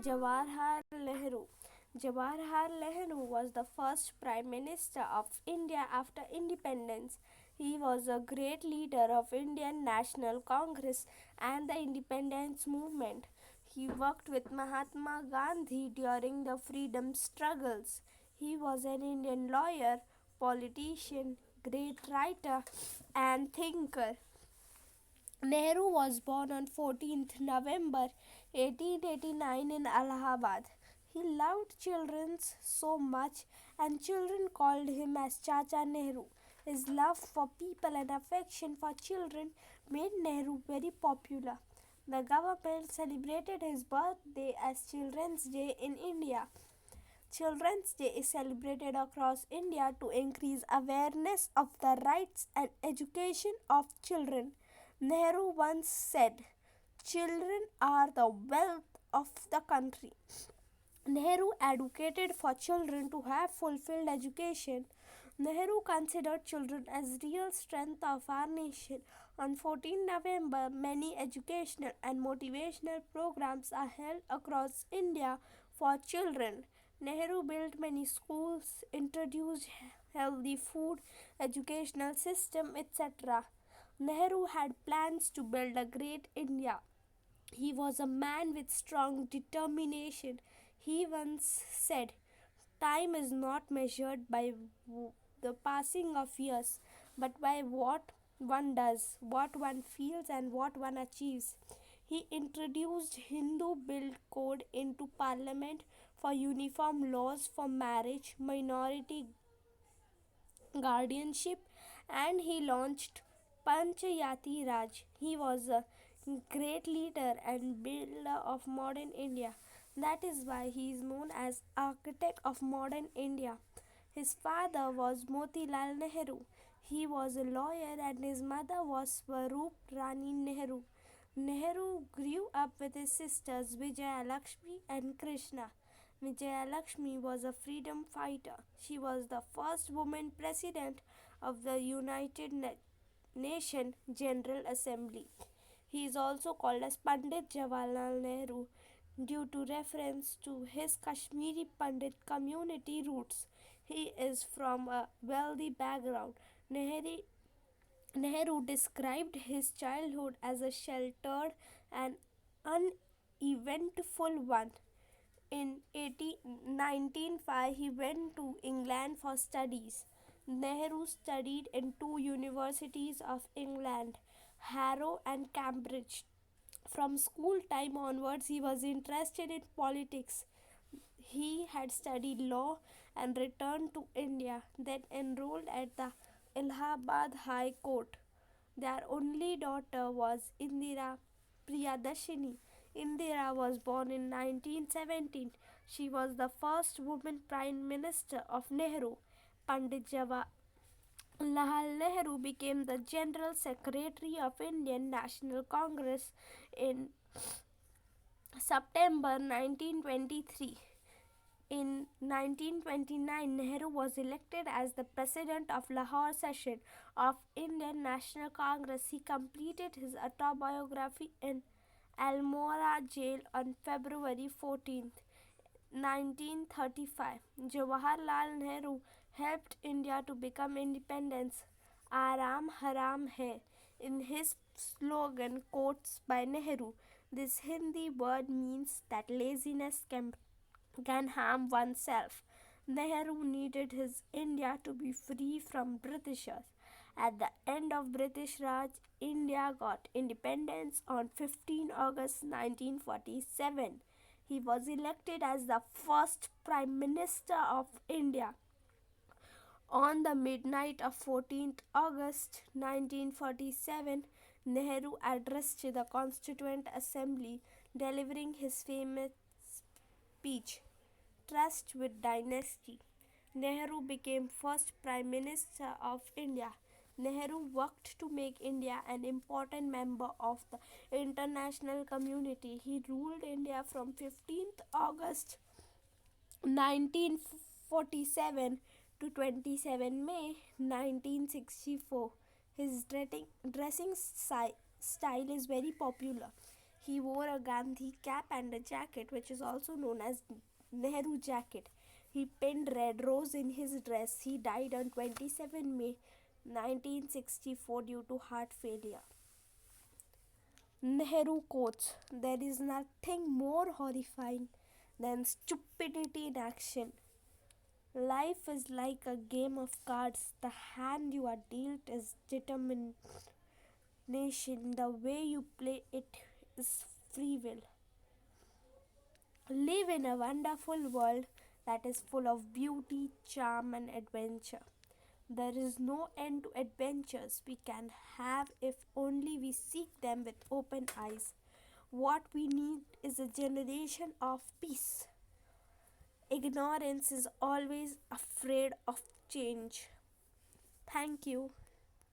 Jawaharlal Nehru. Jawaharlal Nehru was the first Prime Minister of India after independence. He was a great leader of Indian National Congress and the independence movement. He worked with Mahatma Gandhi during the freedom struggles. He was an Indian lawyer, politician, great writer, and thinker. Nehru was born on 14th November 1889 in Allahabad. He loved children so much and children called him as Chacha Nehru. His love for people and affection for children made Nehru very popular. The government celebrated his birthday as Children's Day in India. Children's Day is celebrated across India to increase awareness of the rights and education of children. Nehru once said, "Children are the wealth of the country." Nehru advocated for children to have fulfilled education. Nehru considered children as real strength of our nation. On 14 November, many educational and motivational programs are held across India for children. Nehru built many schools, introduced healthy food, educational system, etc. Nehru had plans to build a great India. He was a man with strong determination. He once said, "Time is not measured by the passing of years, but by what one does, what one feels, and what one achieves." He introduced Hindu Bill Code into Parliament for uniform laws for marriage, minority guardianship, and he launched Panchayati Raj. He was a great leader and builder of modern India. That is why he is known as architect of modern India. His father was Motilal Nehru. He was a lawyer and his mother was Swarup Rani Nehru. Nehru grew up with his sisters Vijaya Lakshmi and Krishna. Vijaya Lakshmi was a freedom fighter. She was the first woman president of the United Nations General Assembly. He is also called as Pandit Jawaharlal Nehru due to reference to his Kashmiri Pandit community roots. He is from a wealthy background. Nehru described his childhood as a sheltered and uneventful one. In 1905, he went to England for studies. Nehru studied in two universities of England, Harrow and Cambridge. From school time onwards, he was interested in politics. He had studied law and returned to India, then enrolled at the Allahabad High Court. Their only daughter was Indira Priyadashini. Indira was born in 1917. She was the first woman Prime Minister of Nehru. Pandit Jawaharlal Nehru became the General Secretary of Indian National Congress in September 1923. In 1929, Nehru was elected as the President of Lahore session of Indian National Congress. He completed his autobiography in Almora jail on February 14th, 1935. Jawaharlal Nehru helped India to become independent. Aram haram hai. In his slogan, quotes by Nehru, this Hindi word means that laziness can harm oneself. Nehru needed his India to be free from Britishers. At the end of British Raj, India got independence on 15 August 1947. He was elected as the first Prime Minister of India. On the midnight of 14th August 1947, Nehru addressed the Constituent Assembly, delivering his famous speech, "Trust with Dynasty." Nehru became first Prime Minister of India. Nehru worked to make India an important member of the international community. He ruled India from 15th August 1947 to 27 May 1964. His dressing style is very popular. He wore a Gandhi cap and a jacket, which is also known as Nehru jacket. He pinned red rose in his dress. He died on 27 May 1964 due to heart failure. Nehru quotes: "There is nothing more horrifying than stupidity in action. Life is like a game of cards. The hand you are dealt is determination. The way you play it is free will. Live in a wonderful world that is full of beauty, charm, and adventure. There is no end to adventures we can have if only we seek them with open eyes. What we need is a generation of peace. Ignorance is always afraid of change." Thank you.